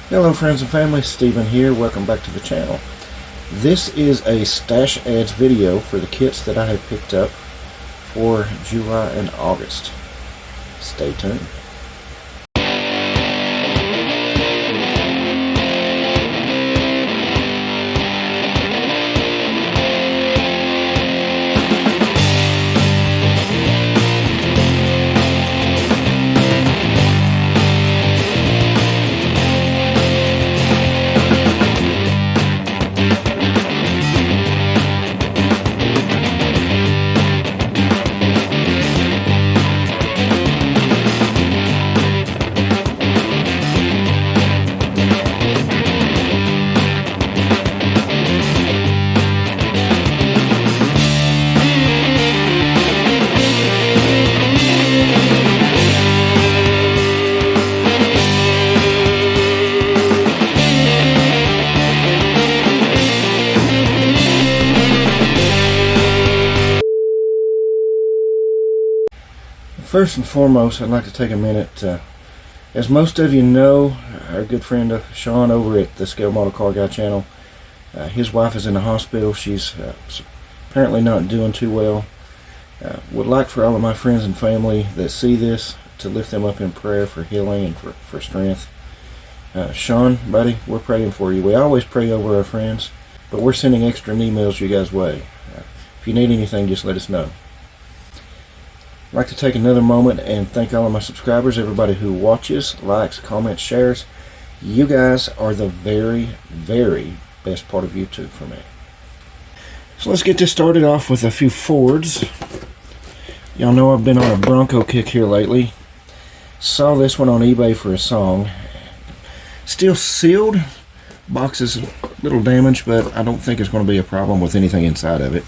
Hello friends and family, Stephen here. Welcome back to the channel. This is a stash ads video for the kits that I have picked up for July and August. Stay tuned. First and foremost, I'd like to take a minute, as most of you know, our good friend Shawn over at the Scale Model Car Guy channel, his wife is in the hospital. She's apparently not doing too well. Would like for all of my friends and family that see this to lift them up in prayer for healing and for strength. Shawn, buddy, we're praying for you. We always pray over our friends, but we're sending extra emails your guys' way. If you need anything, just let us know. I'd like to take another moment and thank all of my subscribers, everybody who watches, likes, comments, shares. You guys are the very, very best part of YouTube for me. So let's get this started off with a few Fords. Y'all know I've been on a Bronco kick here lately. Saw this one on eBay for a song. Still sealed. Box is a little damaged, but I don't think it's going to be a problem with anything inside of it.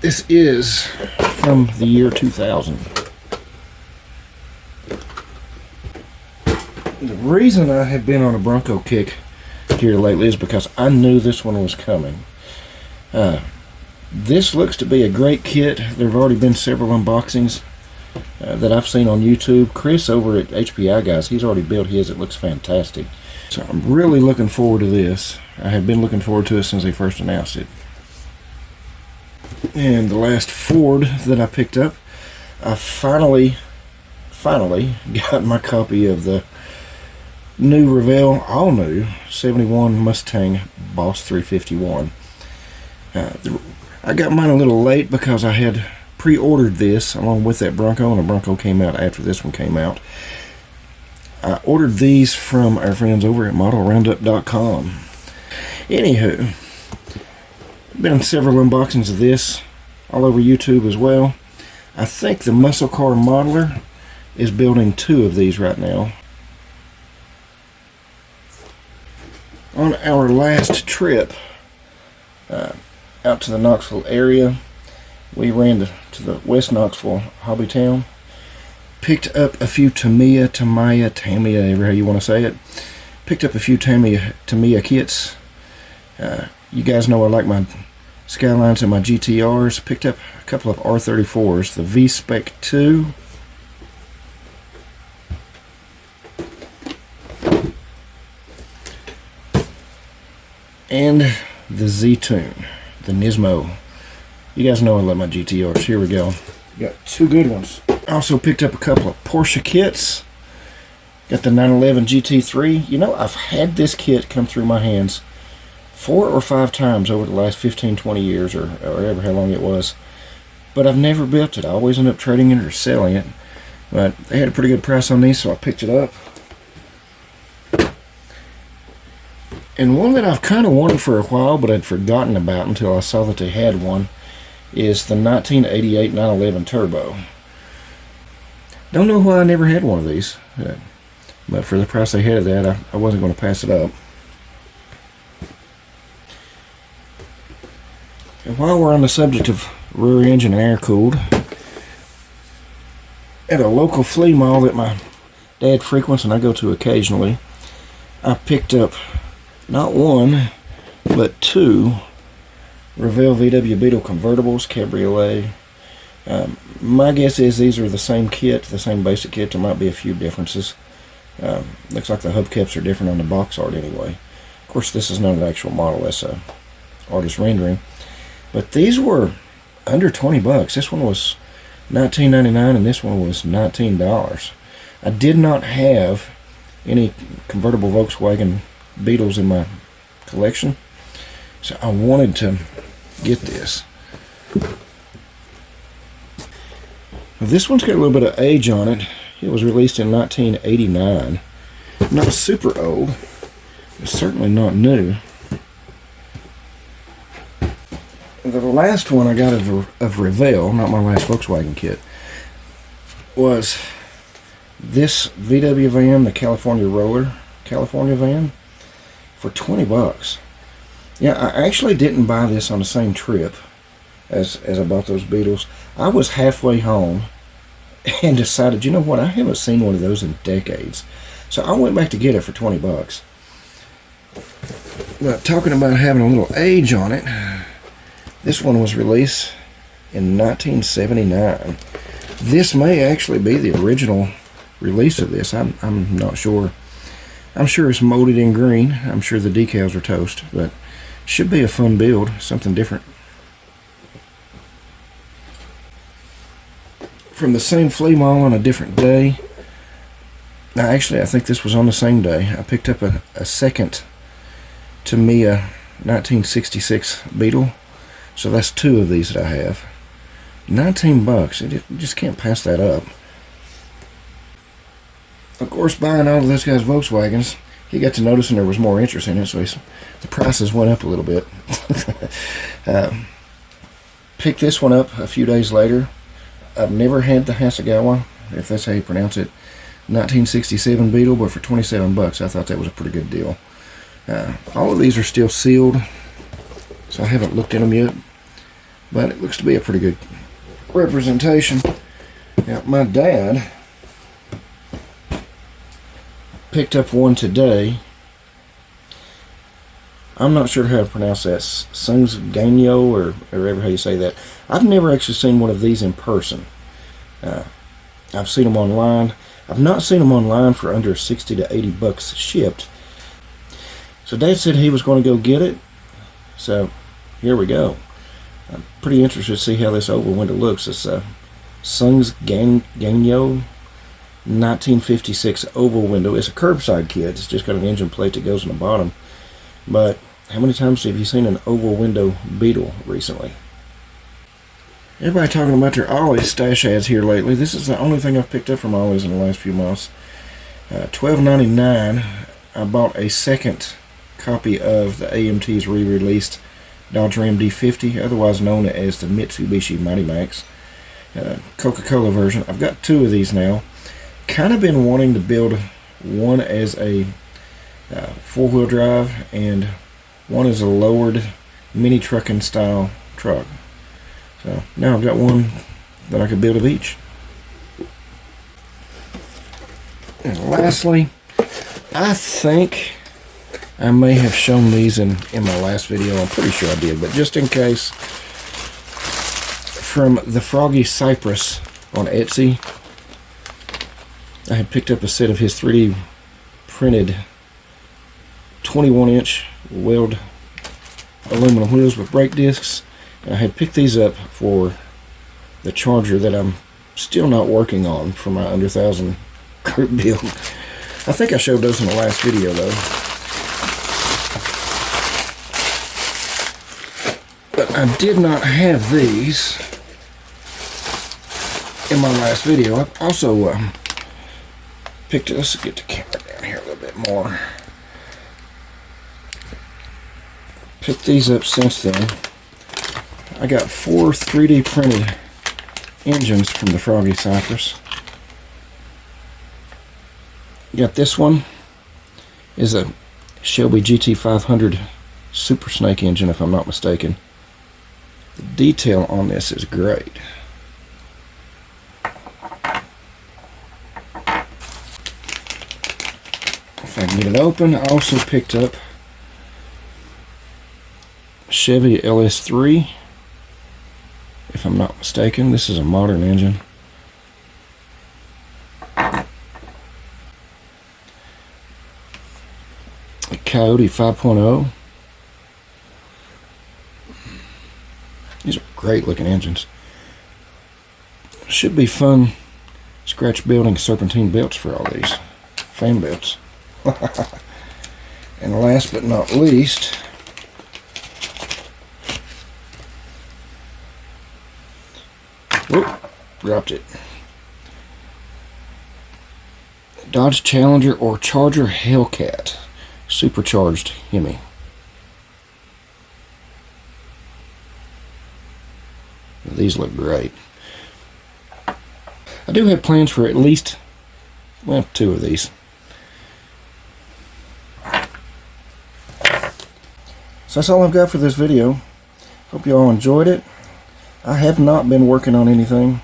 This is from the year 2000. The reason I have been on a Bronco kick here lately is because I knew this one was coming. This looks to be a great kit. There have already been several unboxings that I've seen on YouTube. Chris over at HPI Guys, he's already built his. It looks fantastic. So I'm really looking forward to this. I have been looking forward to it since they first announced it. And the last Ford that I picked up, I finally got my copy of the new Revell, all new 71 Mustang Boss 351. I got mine a little late because I had pre-ordered this along with that Bronco, and the Bronco came out after this one came out. I ordered these from our friends over at modelroundup.com. Anywho, been several unboxings of this all over YouTube as well. I think the Muscle Car Modeler is building 2 of these right now. On our last trip out to the Knoxville area, we ran to the West Knoxville Hobby Town, picked up a few Tamiya, however you want to say it. Picked up a few Tamiya kits. You guys know I like my Skylines and my GTRs. Picked up a couple of R34s, the V-Spec 2 and the Z-Tune, the Nismo. You guys know I love my GTRs. Here we go. Got 2 good ones. Also picked up a couple of Porsche kits. Got the 911 GT3. You know, I've had this kit come through my hands 4 or 5 times over the last 15-20 years or ever how long it was, but I've never built it. I always end up trading it or selling it, but they had a pretty good price on these, so I picked it up. And one that I've kind of wanted for a while but I'd forgotten about until I saw that they had one is the 1988 911 Turbo. Don't know why I never had one of these, but for the price they had of that, I wasn't going to pass it up. And while we're on the subject of rear engine and air cooled, at a local flea mall that my dad frequents and I go to occasionally, I picked up not 1 but 2 Revell VW Beetle convertibles, cabriolet. My guess is these are the same kit, the same basic kit. There might be a few differences. Looks like the hubcaps are different on the box art anyway. Of course, this is not an actual model, that's a artist rendering. But these were under 20 bucks. This one was $19.99 and this one was $19. I did not have any convertible Volkswagen Beetles in my collection, so I wanted to get this. Now, this one's got a little bit of age on it. It was released in 1989. Not super old, but certainly not new. The last one I got of Revell, not my last Volkswagen kit, was this VW van, the California Roller California van, for 20 bucks. Yeah, I actually didn't buy this on the same trip as I bought those Beetles. I was halfway home and decided, you know what, I haven't seen one of those in decades. So I went back to get it for 20 bucks. But talking about having a little age on it, this one was released in 1979. This may actually be the original release of this. I'm not sure. I'm sure it's molded in green. I'm sure the decals are toast, but should be a fun build, something different. From the same flea mall on a different day. Now, actually, I think this was on the same day. I picked up a second Tamiya 1966 Beetle. So that's two of these that I have. 19 bucks. You just can't pass that up. Of course, buying all of this guy's Volkswagens, he got to noticing there was more interest in it, so the prices went up a little bit. Picked this one up a few days later. I've never had the Hasegawa, if that's how you pronounce it, 1967 Beetle, but for 27 bucks, I thought that was a pretty good deal. All of these are still sealed, so I haven't looked at them yet, but it looks to be a pretty good representation. Now, my dad picked up one today. I'm not sure how to pronounce that. Sungsganyo, or however how you say that. I've never actually seen one of these in person. I've seen them online. I've not seen them online for under 60 to 80 bucks shipped. So Dad said he was going to go get it. So here we go. I'm pretty interested to see how this oval window looks. It's a Sungsganyo 1956 oval window. It's a curbside kit. It's just got an engine plate that goes on the bottom. But how many times have you seen an oval window Beetle recently? Everybody talking about their Ollie's stash ads here lately. This is the only thing I've picked up from Ollie's in the last few months. $12.99. I bought a second copy of the AMT's re-released Dodge Ram D50, otherwise known as the Mitsubishi Mighty Max Coca-Cola version. I've got two of these now. Kind of been wanting to build one as a four-wheel drive and one as a lowered mini trucking style truck. So now I've got one that I could build of each. And lastly, I think I may have shown these in my last video. I'm pretty sure I did, but just in case, from the Froggy Cypress on Etsy, I had picked up a set of his 3D printed 21-inch weld aluminum wheels with brake discs. And I had picked these up for the Charger that I'm still not working on for my under 1,000 group build. I think I showed those in the last video though. But I did not have these in my last video. I also picked it. Let's get the camera down here a little bit more. Picked these up since then. I got 4 3D printed engines from the Froggy Cypress. Got this one is a Shelby GT500 Super Snake engine, if I'm not mistaken. The detail on this is great. If I can get it open, I also picked up Chevy LS3, if I'm not mistaken. This is a modern engine. Coyote 5.0. These are great looking engines. Should be fun scratch building serpentine belts for all these. Fan belts. And last but not least, whoop, dropped it. Dodge Challenger or Charger Hellcat supercharged Hemi. These look great. I do have plans for at least, well, 2 of these. So that's all I've got for this video. Hope you all enjoyed it. I have not been working on anything.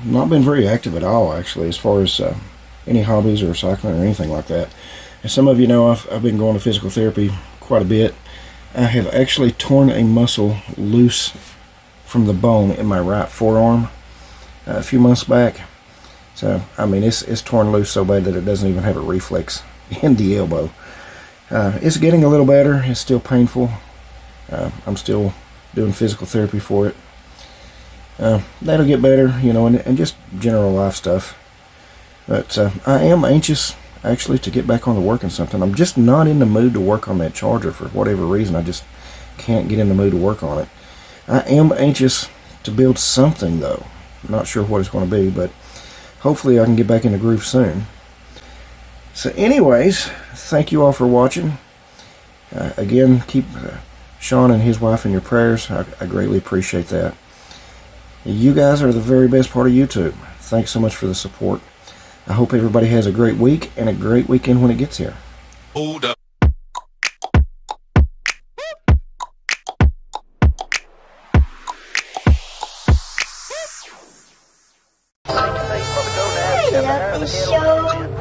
Not been very active at all, actually, as far as any hobbies or cycling or anything like that. As some of you know, I've been going to physical therapy quite a bit. I have actually torn a muscle loose from the bone in my right forearm a few months back. So, I mean, it's torn loose so bad that it doesn't even have a reflex in the elbow. It's getting a little better. It's still painful. I'm still doing physical therapy for it. That'll get better, you know, and just general life stuff. But I am anxious, actually, to get back on to working something. I'm just not in the mood to work on that Charger for whatever reason. I just can't get in the mood to work on it. I am anxious to build something, though. I'm not sure what it's going to be, but hopefully I can get back in the groove soon. So anyways, thank you all for watching. Again, keep Shawn and his wife in your prayers. I greatly appreciate that. You guys are the very best part of YouTube. Thanks so much for the support. I hope everybody has a great week and a great weekend when it gets here. Hold up. I love the show.